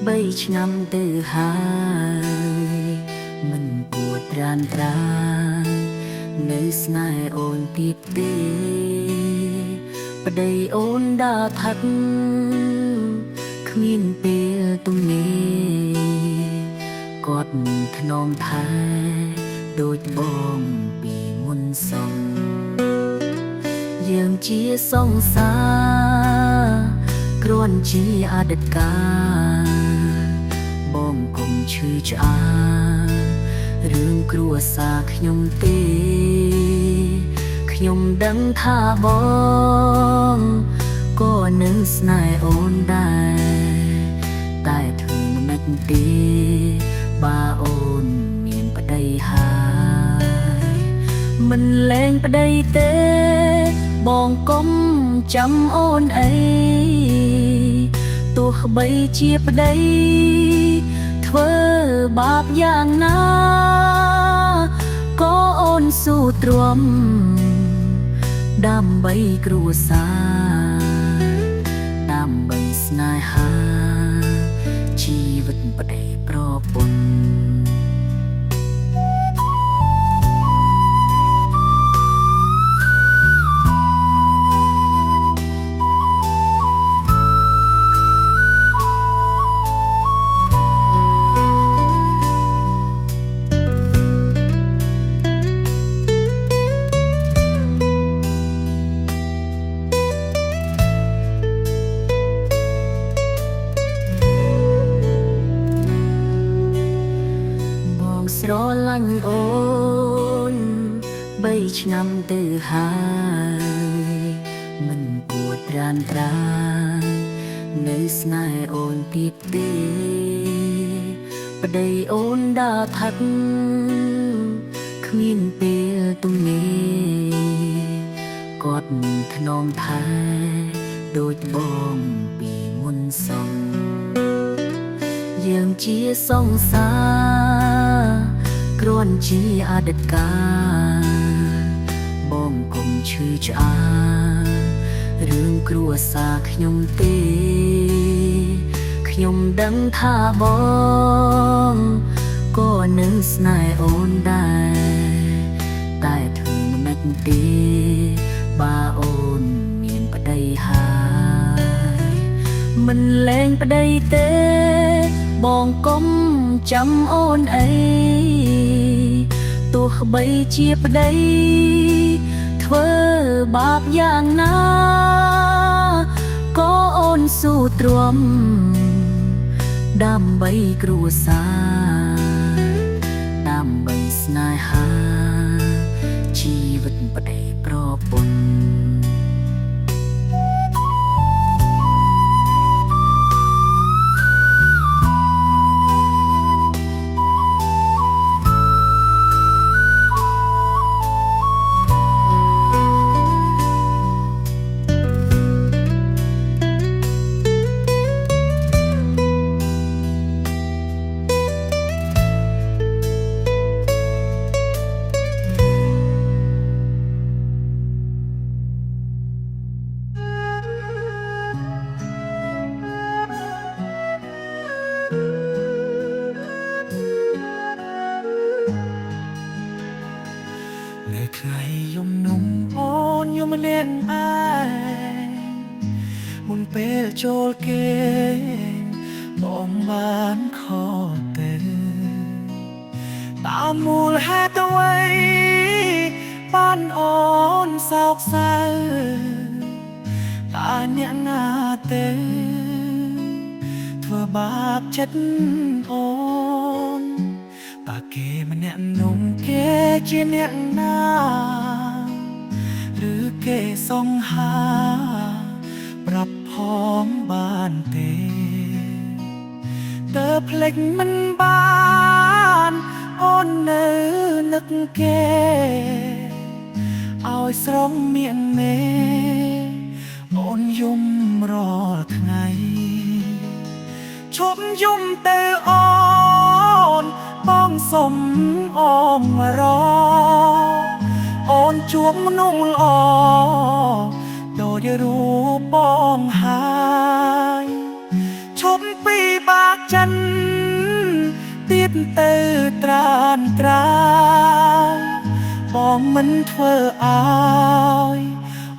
3 ឆ្នាំទៅហើយមិនពួតរានត្រានៅស្នេហ៍អូនទៀតទេប្តីអូនដើរថាត់គ្មានពេលទំនេរគាត់ធ្នមថែដូចបងពីមុនសងយើងជាសង្សារគ្រាន់ជាអតីតកាលបងកុំឈឺឆ្អាលរឿងគ្រួសារខ្ញុំទេខ្ញុំដឹងថាបងក៏នឹងស្នេហ៍អូនដែរតែធ្វើមិនទេបើអូនមានប្តីហើយមិនលែងប្តីទេបងកុំចាំអូនអីទោះបីជាប្តីធ្វើបាបយ៉ាងណាក៏អូនស៊ូទ្រាំដើម្បីគ្រួសារដើម្បីស្នេហាជីវិតប្តីប្រពន្ធស្រឡាញ់អូន3 ឆ្នាំទៅហើយមិនពួតរានត្រានៅស្នេហ៍អូនទៀតទេប្តីអូនដើរថាត់គ្មានពេលទំនេរគាត់ធ្នមថែដូចបងពីមុនសងយើងជាសង្សារគ្រាន់ជាអតីតកាលបងកុំឈឺឆ្អាលរឿងគ្រួសារខ្ញុំទេខ្ញុំដឹងថាបងក៏នឹងស្នេហ៍អូនដែរតែធ្វើមិនទេបើអូនមានប្តីហើយមិនលែងប្តីទេបងកុំចាំអូនអីទោះបីជាប្តីធ្វើបាបយ៉ាងណាក៏អូនស៊ូទ្រាំដើម្បីគ្រួសារដើម្បីស្នេហាជីវិតប្តីប្រពន្ធនៅថ្ងៃយំនំអូនយំម្នាក់ឯងមុនពេលចូលគេបងបានខកទៅតាមមូលហេតុអ្វីបានអូនសោកសៅតើអ្នកណាទេធ្វើបាបចិត្តអូនតើគេម្នាក់នោះគេជាអ្នកណាឬគេសង្ហាប្រាប់ផងបានទេតើភ្លេចមិនបានអូននៅនឹកគេឲ្យស្រងមៀនមេអូនយំរាល់ថ្ងៃឈប់យំទៅអូនបងសុំអមរអូនជួបមនុស្សល្អដូចរូបបងហើយឈប់ពីបាក់ចិត្ត នត្រាយបងមិនធ្វើឲ្យ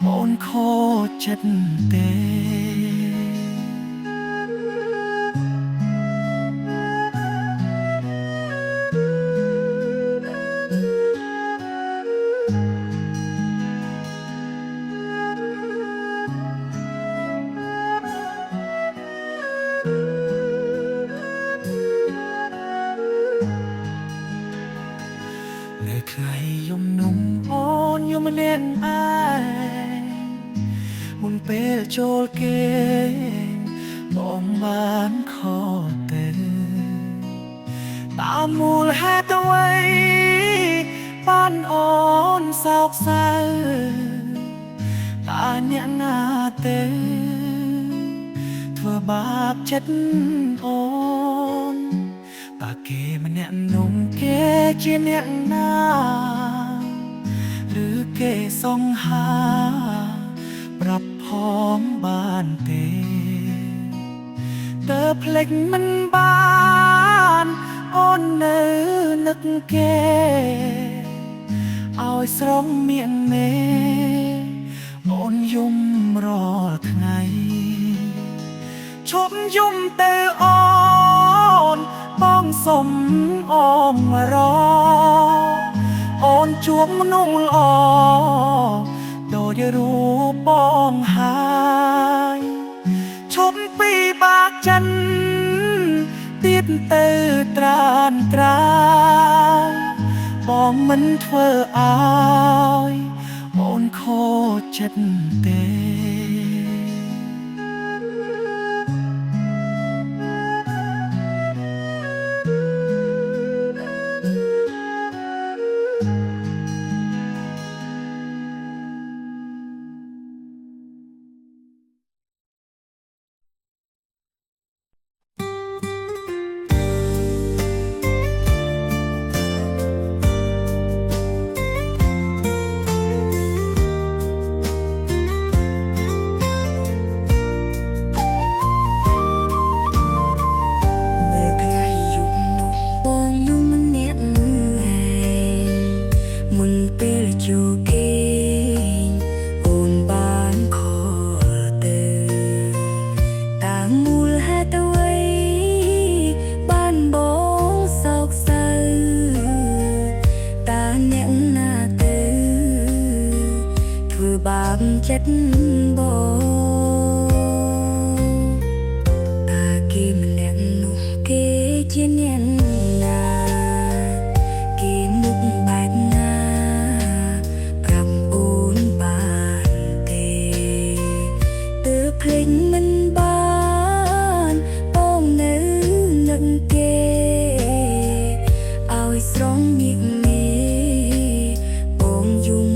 អូនខូចចិត្តទេ នៅថ្ងៃយំនំអូនយំម្នាក់ឯងមុនពេលចូលគេងបងបានខកទៅតាមមូលហេតុអ្វីបានអូនសោកសៅតើអ្នកណាទេធ្វើបាបចិត្តអូន តើគេម្នាក់នោះគេជាអ្នកណាឬគេសង្ហាប្រាប់ផងបានទេតើភ្លេចមិនបានអូននៅនឹកគេឲ្យស្រងមៀងមេអូនយំរាល់ថ្ងៃឈប់យំទៅអូន បងសុំអមរអូនជួបមនុស្សល្អដូចរូបបងហើយឈប់ពីបាក់ចិនទៀតទៅត្រានត្រាយបងមិនធ្វើឲ្យអូនខូចចិត្តទេ ចិត្តបងតើគេម្នាក់នោះគេជាអ្នកណាគេមុខបែបណាប្រាប់អូនបានទេទើបភ្លេចមិនបានបងនៅនឹងគេឲ្យស្រងញៀកងាយបងយំ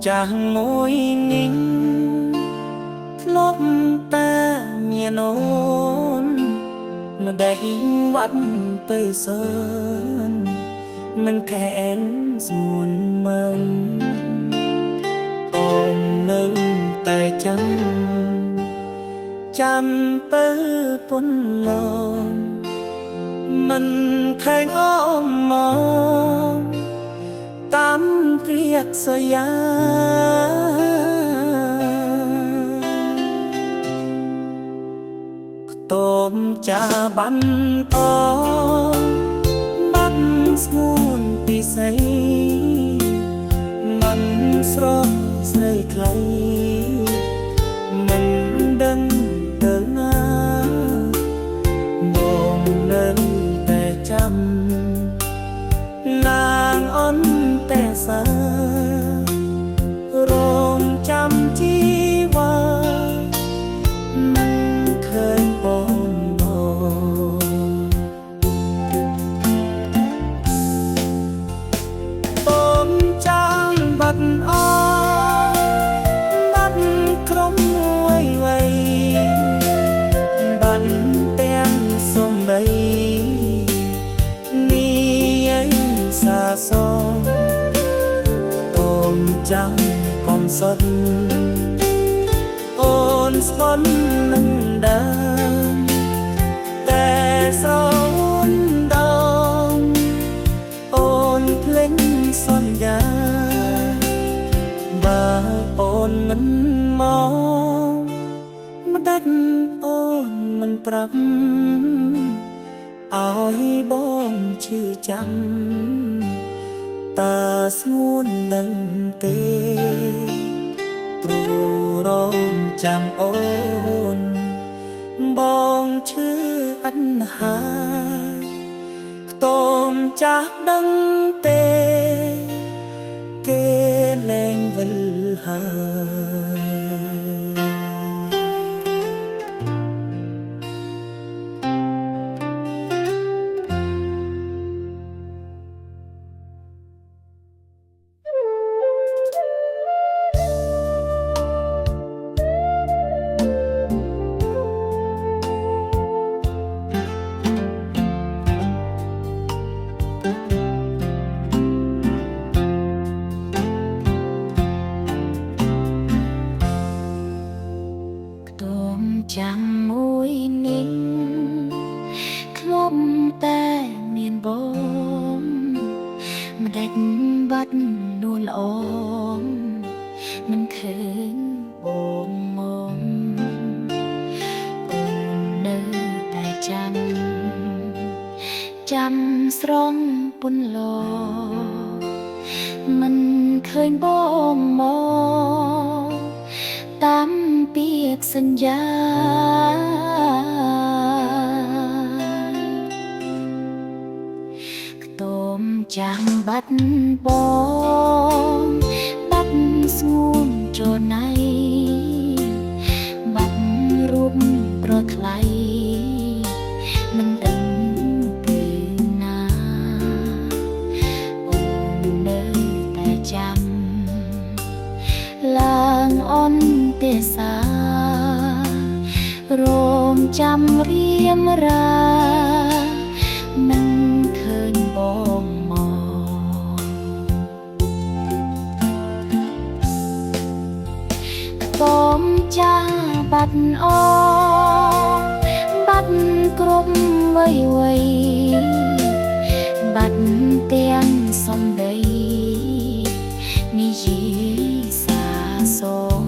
ចាស់មួយនេះធ្លាប់តែមានអូននៅដេកវត្តទៅសើនមិនខែនស្មួនមើលអូននៅតែចាំទៅពុនឡង มันแข่งอ้อมมองตามเรียกสยามต้มจะบันตองบันสมุนปีใสมันสรองใส่ใครมันดังเดินหน้ามองนั้นแต่จำนางอ่อนแต่สาโรงจำที่ว่ามันเคยปนต้มจางบัดอ้อบัดครมไว้ไว้บัดเตียงสมใบนี่ยังสาสองต้มจังกอมสดโอนสนนันดาแต่สอนดองโอนเพลงสอนยาบาโอนมันมองมาดัดโอนมันปรับเอาให้บ้องชื่อจำตาสมุนดังเตตรูร้องจำโอนบ้องชื่ออันหาต้มจากดังเตเกแรงเวลหาจังมวยนิ่งคลมแต่เมียนบมมาเด็ดบัดนูนอมมันคืนโบมมมอุ่นเนื้อแต่จำสรองปุ่นลอมันเคยบ่มองตามเปียกสัญญาต้มจางบัดบองบัดสมุนโจไนบัดรูปโปรดใครมันดังปืนนาโอ้เนยแต่จำลางอ่อนเตสาโรงจำเรียมรามันเคยบ่มองต้มจ้าบัดอ้อบัดกรมไว้ไว้บัดเตียงสมใดมียีสาสง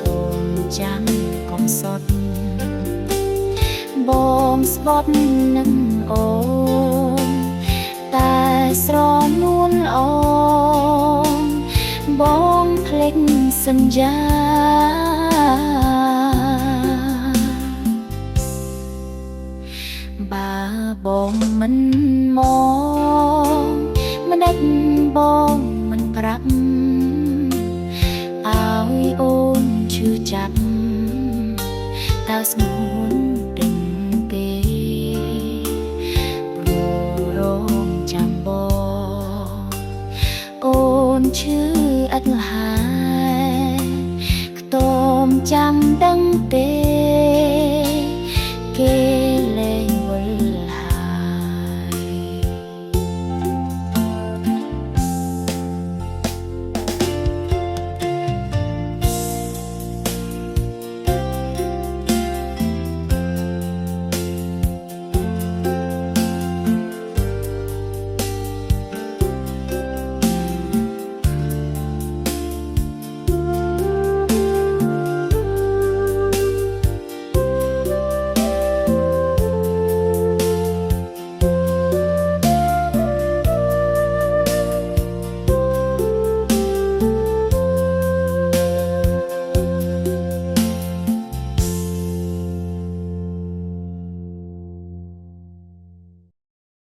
ต้มจังกอมสดบองสบดนังโอแต่สรอนูนอมบองเพลงสัญญาบาบองมันมองมันดัดบองมันปรับเอาโอนชื่อจับตาสมุนดึงเกโปรโรงจำบอโอนชื่ออัดหายต้มจำดังเต